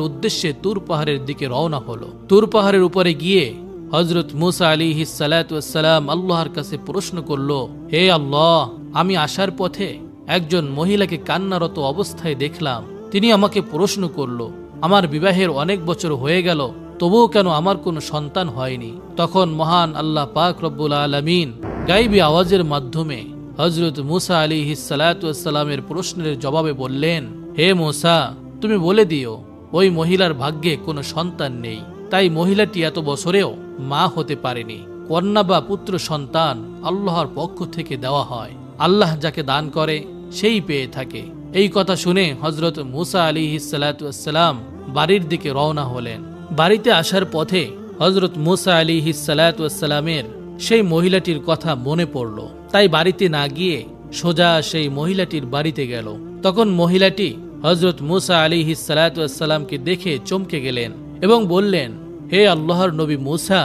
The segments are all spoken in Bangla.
উদ্দেশ্যে তুর পাহাড়ের দিকে রওনা হলো। তুর পাহাড়ের উপরে গিয়ে হযরত মূসা আলাইহিস সালাতু ওয়াস সালাম আল্লাহর কাছে প্রশ্ন করল, হে আল্লাহ, আমি আসার পথে একজন মহিলাকে কান্নারত অবস্থায় দেখলাম। তিনি আমাকে প্রশ্ন করল, আমার বিবাহের অনেক বছর হয়ে গেল, তবুও কেন আমার কোনো সন্তান হয়নি। তখন মহান আল্লাহ পাক রব্বুল আলামিন গায়বী আওয়াজের মাধ্যমে হযরত মূসা আলাইহিস সালাতু ওয়াস সালামের প্রশ্নের জবাবে বললেন, হে মূসা, তুমি বলে দিও ওই মহিলার ভাগ্যে কোনো সন্তান নেই, তাই মহিলাটি এত বছরেও মা হতে পারেনি। কন্যা বা পুত্র সন্তান আল্লাহর পক্ষ থেকে দেওয়া হয়, আল্লাহ যাকে দান করে সেই পেয়ে থাকে। এই কথা শুনে হযরত মূসা আলাইহিস সালাতু ওয়াস সালাম বাড়ির দিকে রওনা হলেন। বাড়িতে আসার পথে হযরত মূসা আলাইহিস সালাতু ওয়াস সালামের সেই মহিলাটির কথা মনে পড়ল, তাই বাড়িতে না গিয়ে সোজা সেই মহিলাটির বাড়িতে গেল। তখন মহিলাটি হযরত মূসা আলাইহিস সালাতু ওয়াস সালামকে দেখে চমকে গেলেন এবং বললেন, হে আল্লাহর নবী মূসা,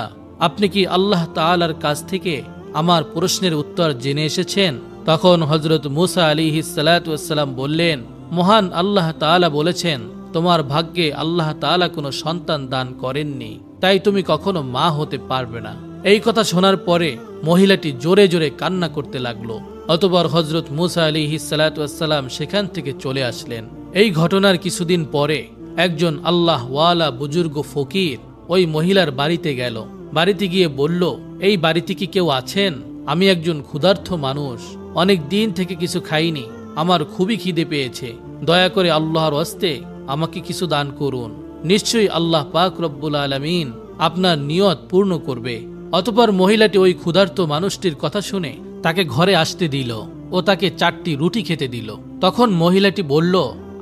আপনি কি আল্লাহ তাআলার কাছ থেকে আমার প্রশ্নের উত্তর জেনে এসেছেন? তখন হযরত মূসা আলাইহিস সালাতু ওয়াস সালাম বললেন, মহান আল্লাহ তাআলা বলেছেন, তোমার ভাগ্যে আল্লাহ তাআলা কোনো সন্তান দান করেননি, তাই তুমি কখনো মা হতে পারবে না। এই কথা শোনার পরে মহিলাটি জোরে জোরে কান্না করতে লাগলো। অতঃপর হযরত মূসা আলাইহিস সালাতু ওয়াস সালাম সেখান থেকে চলে আসলেন। এই ঘটনার কিছুদিন পরে একজন আল্লাহ ওয়ালা বুজুর্গ ফকির ওই মহিলার বাড়িতে গেল। বাড়িতে গিয়ে বলল, এই বাড়িতে কি কেউ আছেন? আমি একজন ক্ষুধার্ত মানুষ, অনেক দিন থেকে কিছু খাইনি, আমার খুবই খিদে পেয়েছে, দয়া করে আল্লাহর হস্তে আমাকে কিছু দান করুন, নিশ্চয়ই আল্লাহ পাক রব্বুল আলামিন আপনার নিয়ত পূর্ণ করবে। অতঃপর মহিলাটি ওই ক্ষুধার্ত মানুষটির কথা শুনে তাকে ঘরে আসতে দিল ও তাকে 4টি রুটি খেতে দিল। তখন মহিলাটি বলল,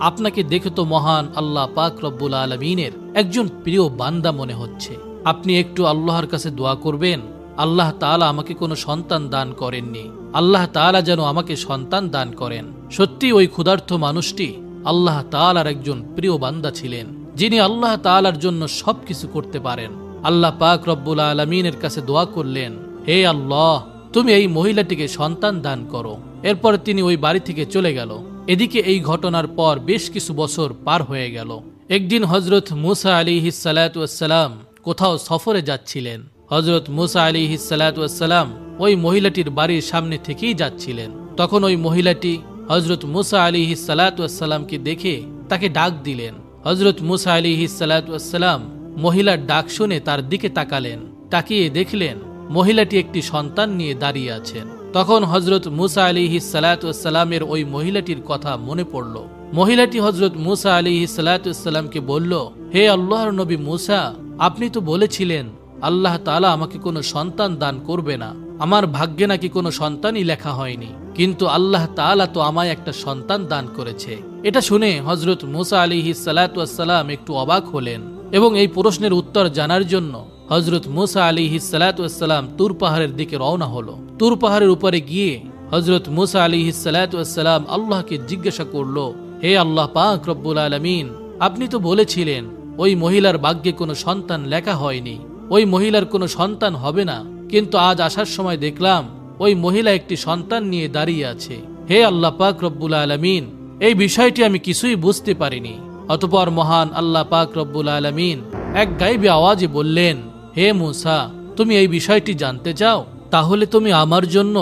আপনাকে দেখে তো মহান আল্লাহ পাক রব্বুল আলামিনের একজন প্রিয় বান্দা মনে হচ্ছে, আপনি একটু আল্লাহর কাছে দোয়া করবেন, আল্লাহ তাআলা আমাকে কোনো সন্তান দান করেননি, আল্লাহ তাআলা যেন আমাকে সন্তান দান করেন। সত্যি ওই ক্ষুধার্ত মানুষটি আল্লাহ তাআলার একজন প্রিয় বান্দা ছিলেন, যিনি আল্লাহ তাআলার জন্য সবকিছু করতে পারেন। আল্লাহ পাক রব্বুল আলামিনের কাছে দোয়া করলেন, হে আল্লাহ, তুমি এই মহিলাটিকে সন্তান দান করো। এরপর তিনি ওই বাড়ি থেকে চলে গেল। এদিকে এই ঘটনার পর বেশ কিছু বছর পার হয়ে গেল। একদিন হযরত মূসা আলাইহিস সালাতু ওয়াস সালাম কোথাও সফরে যাচ্ছিলেন। হযরত মূসা আলাইহিস সালাতু ওয়াস সালাম ওই মহিলাটির বাড়ির সামনে থেকেই যাচ্ছিলেন। তখন ওই মহিলাটি হযরত মূসা আলাইহিস সালাতু ওয়াস সালামকে দেখে তাকে ডাক দিলেন। হযরত মূসা আলাইহিস সালাতু ওয়াস সালাম মহিলার ডাক শুনে তার দিকে তাকালেন। তাকিয়ে দেখলেন মহিলাটি একটি সন্তান নিয়ে দাঁড়িয়ে আছেন। তখন হযরত মূসা আলাইহিস সালাতু ওয়াস সালামের ওই মহিলাটির কথা মনে পড়ল। মহিলাটি হযরত মূসা আলাইহিস সালাতু ওয়াস সালামকে বলল, হে আল্লাহর নবী মূসা, আপনি তো বলেছিলেন আল্লাহ তাআলা আমাকে কোনো সন্তান দান করবে না, আমার ভাগ্যে নাকি কোনো সন্তানই লেখা হয়নি, কিন্তু আল্লাহ তাআলা তো আমায় একটা সন্তান দান করেছে। এটা শুনে হযরত মূসা আলাইহিস সালাতু ওয়াস সালাম একটু অবাক হলেন এবং এই প্রশ্নের উত্তর জানার জন্য হযরত মূসা আলাইহিস সালাতু ওয়াস সালাম তুর পাহাড়ের দিকে রওনা হলো। তুর পাহাড়ের উপরে গিয়ে হযরত মূসা আলাইহিস সালাতু ওয়াস সালাম আল্লাহকে জিজ্ঞাসা করলো, হে আল্লাহ পাক রব্বুল আলামিন, আপনি তো বলেছিলেন ওই মহিলার ভাগ্যে কোনো সন্তান লেখা হয়নি, ওই মহিলার কোনো সন্তান হবে না, কিন্তু আজ আসার সময় দেখলাম ওই মহিলা একটি সন্তান নিয়ে দাঁড়িয়ে আছে। হে আল্লাহ পাক রব্বুল আলামিন, এই বিষয়টি আমি কিছুই বুঝতে পারিনি। অতঃপর মহান আল্লাহ পাক রব্বুল আলামিন এক গায়বী আওয়াজে বললেন, হে মূসা, তুমি এই বিষয়টি জানতে চাও? তাহলে তুমি আমার জন্য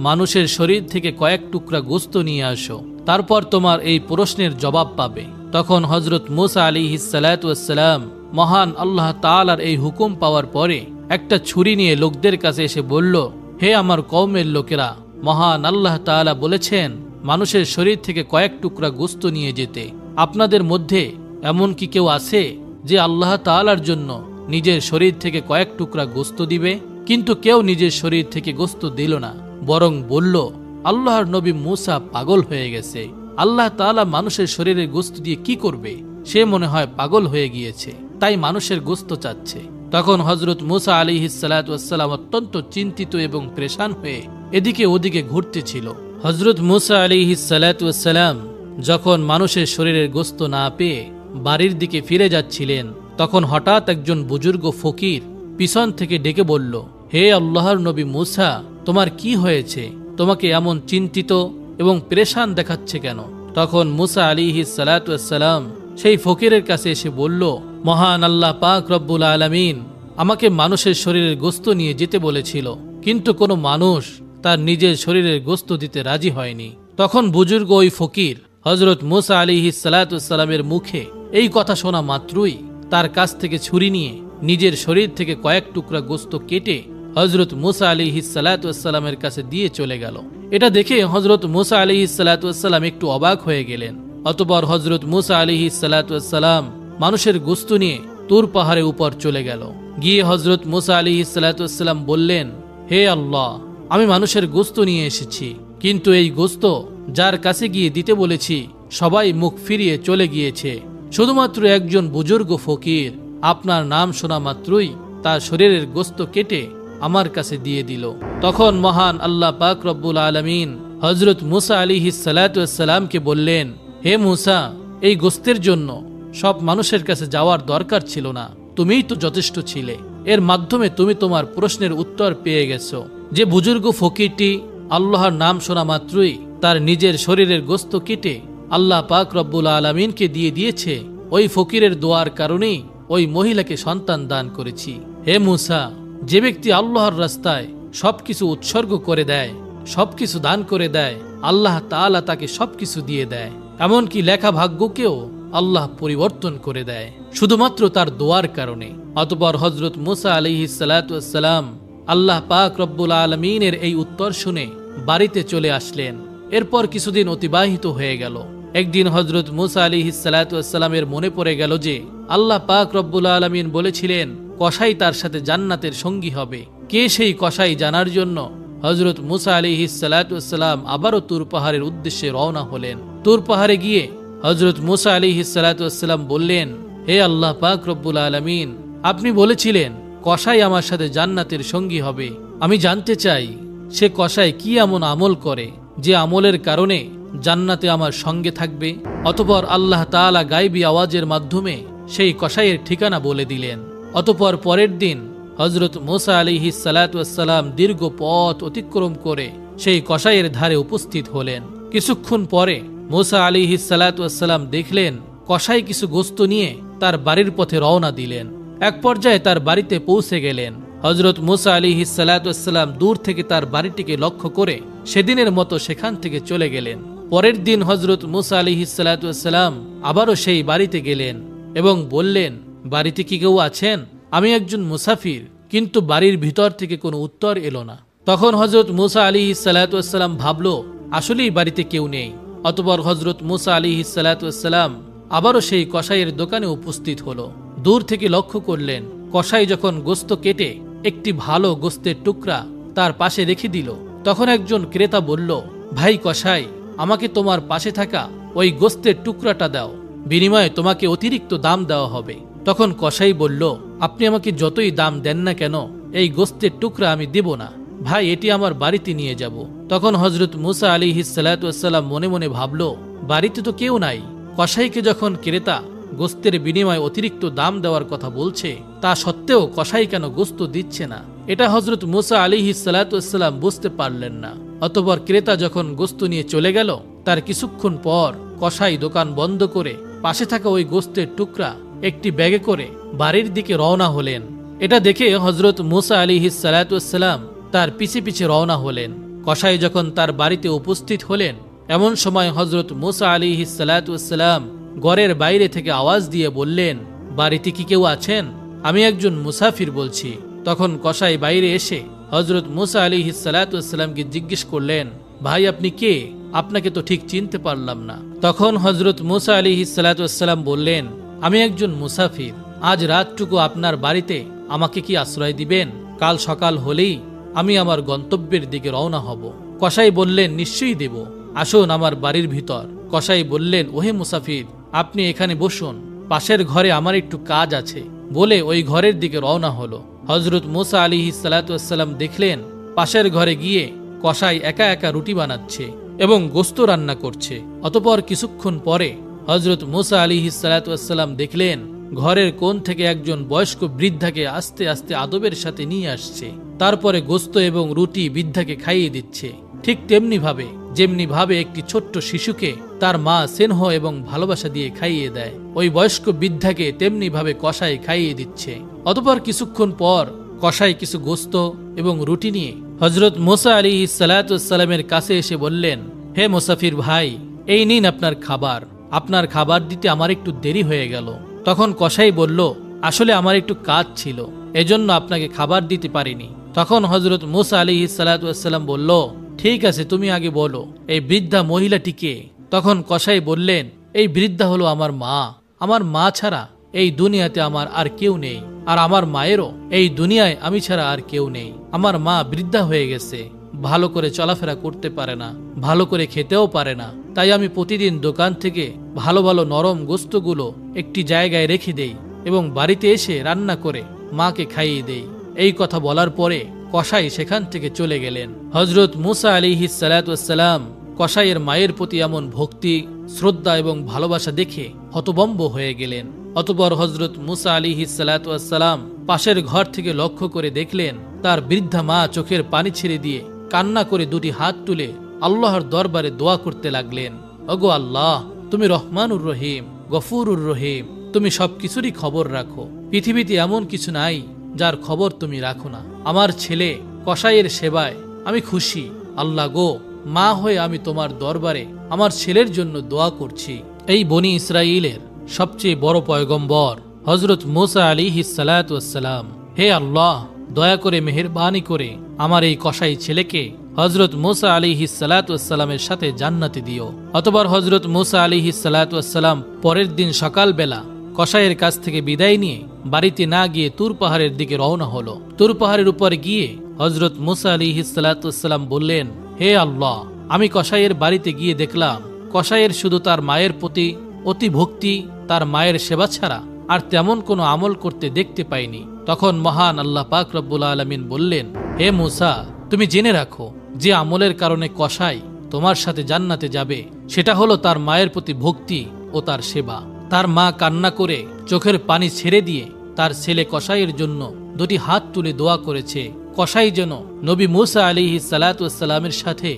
মানুষের শরীর থেকে কয়েক টুকরা গোশত নিয়ে আসো, তারপর তোমার এই প্রশ্নের জবাব পাবে। তখন হযরত মূসা আলাইহিস সালাতু ওয়াস সালাম মহান আল্লাহ তাআলার এই হুকুম পাওয়ার পরে একটা ছুরি নিয়ে লোকদের কাছে এসে বলল, হে আমার কওমের লোকেরা, মহান আল্লাহ তাআলা বলেছেন মানুষের শরীর থেকে কয়েক টুকরা গোশত নিয়ে যেতে। আপনাদের মধ্যে এমন কি কেউ আছে যে আল্লাহ তাআলার জন্য নিজের শরীর থেকে কয়েক টুকরা গোশত দিবে? কিন্তু কেউ নিজের শরীর থেকে গোশত দিল না, বরং বলল, আল্লাহর নবী মূসা পাগল হয়ে গেছে, আল্লাহ তাআলা মানুষের শরীরের গোশত দিয়ে কি করবে? সে মনে হয় পাগল হয়ে গিয়েছে, তাই মানুষের গোশত চাচ্ছে। তখন হযরত মূসা আলাইহিস সালাতু ওয়াস সালাম অত্যন্ত চিন্তিত এবং পেরেশান হয়ে এদিকে ওদিকে ঘুরতেছিল। হযরত মূসা আলাইহিস সালাতু ওয়াস সালাম যখন মানুষের শরীরের গোশত না পেয়ে বাড়ির দিকে ফিরে যাচ্ছিলেন, তখন হঠাৎ একজন বুজুর্গ ফকির পিছন থেকে ডেকে বলল, হে আল্লাহর নবী মূসা, তোমার কি হয়েছে? তোমাকে এমন চিন্তিত এবং পেরেশান দেখাচ্ছে কেন? তখন মূসা আলাইহিস সালাতু ওয়াস সালাম সেই ফকিরের কাছে এসে বলল, মহান আল্লাহ পাক রব্বুল আলামিন আমাকে মানুষের শরীরের গোস্ত নিয়ে যেতে বলেছিল, কিন্তু কোনো মানুষ তার নিজের শরীরের গোস্ত দিতে রাজি হয়নি। তখন বুজুর্গ ওই ফকির হযরত মুসা আলাইহিস সালাতু ওয়াস সালামের মুখে এই কথা শোনা মাত্রই তার কাছ থেকে ছুরি নিয়ে নিজের শরীর থেকে কয়েক টুকরা গোস্ত কেটে হযরত মুসা আলাইহিস সালাতু ওয়াস সালামের কাছে দিয়ে চলে গেল। এটা দেখে হযরত মুসা আলাইহিস সালাতু ওয়াস সালাম একটু অবাক হয়ে গেলেন। অতঃপর হযরত মুসা আলাইহিস সালাতু ওয়াস সালাম মানুষের গোস্ত নিয়ে তুর পাহাড়ের উপর চলে গেল। গিয়ে হযরত মুসা আলাইহিস সালাতু ওয়াস সালাম বললেন, হে আল্লাহ, আমি মানুষের গোস্ত নিয়ে এসেছি, কিন্তু এই গোস্ত যার কাছে গিয়ে দিতে বলেছি সবাই মুখ ফিরিয়ে চলে গিয়েছে। শুধুমাত্র একজন বুজুর্গ ফকির আপনার নাম শোনা মাত্রই তার শরীরের গোস্ত কেটে আমার কাছে দিয়ে দিল। তখন মহান আল্লাহ পাক রব্বুল আলামিন হযরত মুসা আলাইহিস সালাতু ওয়াস সালামকে বললেন, হে মুসা, এই গোস্তের জন্য সব মানুষের কাছে যাওয়ার দরকার ছিল না, তুমিই তো যথেষ্ট ছিলে। এর মাধ্যমে তুমি তোমার প্রশ্নের উত্তর পেয়ে গেছো। যে বুজুর্গ ফকিরটি আল্লাহর নাম শোনা মাত্রই তার নিজের শরীরের গোস্ত কেটে আল্লাহ পাক রব্বুল আলামিনকে দিয়ে দিয়েছে, ওই ফকিরের দোয়ার কারণেই ওই মহিলাকে সন্তান দান করেছি। হে মুসা, যে ব্যক্তি আল্লাহর রাস্তায় সবকিছু উৎসর্গ করে দেয়, সবকিছু দান করে দেয়, আল্লাহ তাআলা তাকে সবকিছু দিয়ে দেয়। এমনকি লেখা ভাগ্যকেও আল্লাহ পরিবর্তন করে দেয় শুধুমাত্র তার দোয়ার কারণে। অতঃপর হযরত মুসা আলাইহিস সালাতু ওয়াস সালাম আল্লাহ পাক রব্বুল আলামিনের এই উত্তর শুনে বাড়িতে চলে আসলেন। এরপর কিছুদিন অতিবাহিত হয়ে গেল। একদিন হযরত মুসা আলাইহিস সালাতু ওয়াস সালামের মনে পড়ে গেল যে আল্লাহ পাক রব্বুল আলামিন বলেছিলেন কসাই তার সাথে জান্নাতের সঙ্গী হবে। কে সেই কসাই জানার জন্য হযরত মুসা আলাইহিস সালাতু ওয়াস সালাম আবারও তুর পাহাড়ের উদ্দেশ্যে রওনা হলেন। তুর পাহাড়ে গিয়ে হযরত মুসা আলাইহিস সালাতু ওয়াস সালাম বললেন, হে আল্লাহ পাক রব্বুল আলামিন, আপনি বলেছিলেন কসাই আমার সাথে জান্নাতের সঙ্গী হবে। আমি জানতে চাই সে কসাই কি এমন আমল করে যে আমলের কারণে জান্নাতে আমার সঙ্গে থাকবে। অতঃপর আল্লাহ তাআলা গায়বী আওয়াজের মাধ্যমে সেই কসাইয়ের ঠিকানা বলে দিলেন। অতঃপর পরের দিন হযরত মুসা আলাইহিস সালাতু ওয়াস সালাম দীর্ঘ পথ অতিক্রম করে সেই কসাইয়ের ধারে উপস্থিত হলেন। কিছুক্ষণ পরে মুসা আলাইহিস সালাতু ওয়াস সালাম দেখলেন কসাই কিছু গোস্ত নিয়ে তার বাড়ির পথে রওনা দিলেন। এক পর্যায়ে তার বাড়িতে পৌঁছে গেলেন। হযরত মুসা আলাইহিস সালাতু ওয়াস সালাম দূর থেকে তার বাড়িটিকে লক্ষ্য করে সেদিনের মতো সেখান থেকে চলে গেলেন। পরের দিন হযরত মুসা আলাইহিস সালাতু ওয়াস সালাম আবারও সেই বাড়িতে গেলেন এবং বললেন, বাড়িতে কি কেউ আছেন? আমি একজন মুসাফির, কিন্তু বাড়ির ভিতর থেকে কোনো উত্তর এলো না। তখন হযরত মুসা আলাইহিস সালাতু ওয়াস সালাম ভাবলো আসলেই বাড়িতে কেউ নেই। অতঃপর হযরত মুসা আলাইহিস সালাতু ওয়াস সালাম আবারও সেই কসাইয়ের দোকানে উপস্থিত হলো। দূর থেকে লক্ষ্য করলেন কসাই যখন গোস্ত কেটে একটি ভালো গোস্তের টুকরা তার পাশে রেখে দিল, তখন একজন ক্রেতা বলল, ভাই কসাই, আমাকে তোমার পাশে থাকা ওই গোস্তের টুকরাটা দাও, বিনিময়ে তোমাকে অতিরিক্ত দাম দেওয়া হবে। তখন কসাই বলল, আপনি আমাকে যতই দাম দেন না কেন, এই গোস্তের টুকরা আমি দেব না, ভাই এটি আমার বাড়িতে নিয়ে যাব। তখন হযরত মুসা আলাইহিস সালাতু ওয়াস সালাম মনে মনে ভাবল, বাড়িতে তো কেউ নাই, কসাইকে যখন ক্রেতা গোস্তের বিনিময়ে অতিরিক্ত দাম দেওয়ার কথা বলছে, তা সত্ত্বেও কসাই কেন গোস্ত দিচ্ছে না? এটা হযরত মুসা আলাইহিস সালাতু ওয়াস সালাম বুঝতে পারলেন না। অতঃপর ক্রেতা যখন গোস্ত নিয়ে চলে গেল, তার কিছুক্ষণ পর কসাই দোকান বন্ধ করে পাশে থাকা ওই গোস্তের টুকরা একটি ব্যাগে করে বাড়ির দিকে রওনা হলেন। এটা দেখে হযরত মুসা আলাইহিস সালাতু ওয়াস সালাম তার পিছে পিছে রওনা হলেন। কসাই যখন তার বাড়িতে উপস্থিত হলেন, এমন সময় হযরত মুসা আলাইহিস সালাতু ওয়াস সালাম ঘরের বাইরে থেকে আওয়াজ দিয়ে বললেন, বাড়িতে কি কেউ আছেন? আমি একজন মুসাফির বলছি। তখন কসাই বাইরে এসে হযরত মুসা আলাইহিস সালাতু ওয়াস সালামকে জিজ্ঞেস করলেন, ভাই আপনি কে? আপনাকে তো ঠিক চিনতে পারলাম না। তখন হযরত মুসা আলাইহিস সালাতু ওয়াস সালাম বললেন, আমি একজন মুসাফির, আজ রাতটুকু আপনার বাড়িতে আমাকে কি আশ্রয় দিবেন? কাল সকাল হলেই আমি আমার গন্তব্যের দিকে রওনা হব। কসাই বললেন, নিশ্চয়ই দেব, আসুন আমার বাড়ির ভিতর। কসাই বললেন, ওহে মুসাফির, আপনি এখানে বসুন, পাশের ঘরে আমার একটু কাজ আছে, বলে ওই ঘরের দিকে রওনা হলো। হযরত মুসা আলাইহিস সালাতু ওয়াস সালাম দেখলেন পাশের ঘরে গিয়ে কসাই একা একা রুটি বানাচ্ছে এবং গোস্ত রান্না করছে। অতঃপর কিছুক্ষণ পরে হযরত মুসা আলাইহিস সালাতু ওয়াস সালাম দেখলেন ঘরের কোণ থেকে একজন বয়স্ক বৃদ্ধাকে আস্তে আস্তে আদবের সাথে নিয়ে আসছে। তারপরে গোস্ত এবং রুটি বৃদ্ধাকে খাইয়ে দিচ্ছে। ঠিক যেমনি ভাবে একটি ছোট্ট শিশুকে তার মা স্নেহ এবং ভালোবাসা দিয়ে খাইয়ে দেয়, ওই বয়স্ক বৃদ্ধাকে তেমনি ভাবে কসাই খাইয়ে দিচ্ছে। অতঃপর কিছুক্ষণ পর কসাই কিছু গোস্ত এবং রুটি নিয়ে হযরত মুসা আলাইহিস সালাতু ওয়াস সালামের কাছে এসে বললেন, হে মুসাফির ভাই, এই নিন আপনার খাবার। আপনার খাবার দিতে আমার একটু দেরি হয়ে গেল। তখন কসাই বলল, আসলে আমার একটু কাজ ছিল, এজন্য আপনাকে খাবার দিতে পারিনি। তখন হযরত মুসা আলাইহিস সালাতু ওয়াস সালাম বলল, ঠিক আছে, তুমি আগে বলো এই বৃদ্ধা মহিলাটিকে। তখন কসাই বললেন, এই বৃদ্ধা হলো আমার মা। আমার মা ছাড়া এই দুনিয়াতে আমার আর কেউ নেই, আর আমার মায়েরও এই দুনিয়ায় আমি ছাড়া আর কেউ নেই। আমার মা বৃদ্ধা হয়ে গেছে, ভালো করে চলাফেরা করতে পারে না, ভালো করে খেতেও পারে না। তাই আমি প্রতিদিন দোকান থেকে ভালো ভালো নরম গোস্তগুলো একটি জায়গায় রেখে দেই এবং বাড়িতে এসে রান্না করে মাকে খাইয়ে দেই। এই কথা বলার পরে কসাই সেখান থেকে চলে গেলেন। হযরত মুসা আলাইহিস সালাতু ওয়াস সালাম কসাইয়ের মায়ের প্রতি এমন ভক্তি, শ্রদ্ধা এবং ভালোবাসা দেখে হতভম্ব হয়ে গেলেন। অতঃপর হযরত মুসা আলাইহিস সালাতু ওয়াস সালাম পাশের ঘর থেকে লক্ষ্য করে দেখলেন তার বৃদ্ধা মা চোখের পানি ছেড়ে দিয়ে কান্না করে দুটি হাত তুলে আল্লাহর দরবারে দোয়া করতে লাগলেন, ওগো আল্লাহ, তুমি রহমানুর রহিম, গফুরুর রহিম, তুমি সবকিছুরই খবর রাখো। পৃথিবীতে এমন কিছু নাই যার খবর তুমি রাখো না। আমার ছেলে কসাইয়ের সেবায় আমি খুশি। আল্লাহ গো, মা হয়ে আমি তোমার দরবারে আমার ছেলের জন্য দোয়া করছি। এই বনি ইসরাইলের সবচেয়ে বড় পয়গম্বর হযরত মুসা আলাইহিস সালাতু ওয়াস সালাম, হে আল্লাহ, দয়া করে মেহেরবানি করে আমার এই কসাই ছেলেকে হযরত মুসা আলাইহিস সালাতু ওয়াস সালামের সাথে জান্নাতে দিও। অতঃপর হযরত মুসা আলাইহিস সালাতু ওয়াস সালাম পরের দিন সকালবেলা কসাইয়ের কাছ থেকে বিদায় নিয়ে বাড়িতে না গিয়ে তুর পাহাড়ের দিকে রওনা হলো। তুর পাহাড়ের উপর গিয়ে হযরত মুসা আলাইহিস সালাতু ওয়াস সালাম বললেন, হে আল্লাহ, আমি কসাইয়ের বাড়িতে গিয়ে দেখলাম কসাইয়ের শুধু তার মায়ের প্রতি অতি ভক্তি, তার মায়ের সেবা ছাড়া আর তেমন কোনো আমল করতে দেখতে পাইনি। তখন মহান আল্লাহ পাক রব্বুল আলামিন বললেন, হে মুসা, তুমি জেনে রাখো যে আমলের কারণে কসাই তোমার সাথে জান্নাতে যাবে সেটা হলো তার মায়ের প্রতি ভক্তি ও তার সেবা। তার মা কান্না করে চোখের পানি ছেড়ে দিয়ে তার ছেলে কসাইয়ের জন্য দুটি হাত তুলে দোয়া করেছে, কসাই যেন নবী মুসা আলাইহিস সালাতু ওয়াস সালামের সাথে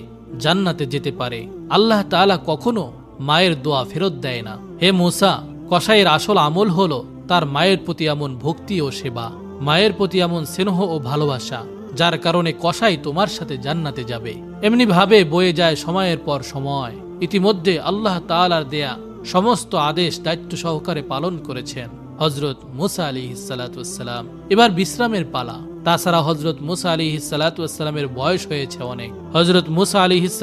জান্নাতে যেতে পারে। আল্লাহ তাআলা কখনো মায়ের দোয়া ফেরত দেয় না। হে মুসা, কসাইয়ের আসল আমল হলো তার মায়ের প্রতি এমন ভক্তি ও সেবা, মায়ের প্রতি এমন স্নেহ ও ভালোবাসা, যার কারণে কসাই তোমার সাথে জান্নাতে যাবে। এমনি ভাবে বয়ে যায় সময়ের পর সময়। ইতিমধ্যে আল্লাহ তাআলার দেয়া সমস্ত আদেশ দায়িত্ব সহকারে পালন করেছেন হযরত মুসা আলাইহিস সালাতু ওয়াস সালাম। এবার বিশ্রামের পালা। তাছাড়া হযরত মুসা আলাইহিস সালাতু ওয়াস সালামের বয়স হয়েছে অনেক। হযরত মুসা আলাইহিস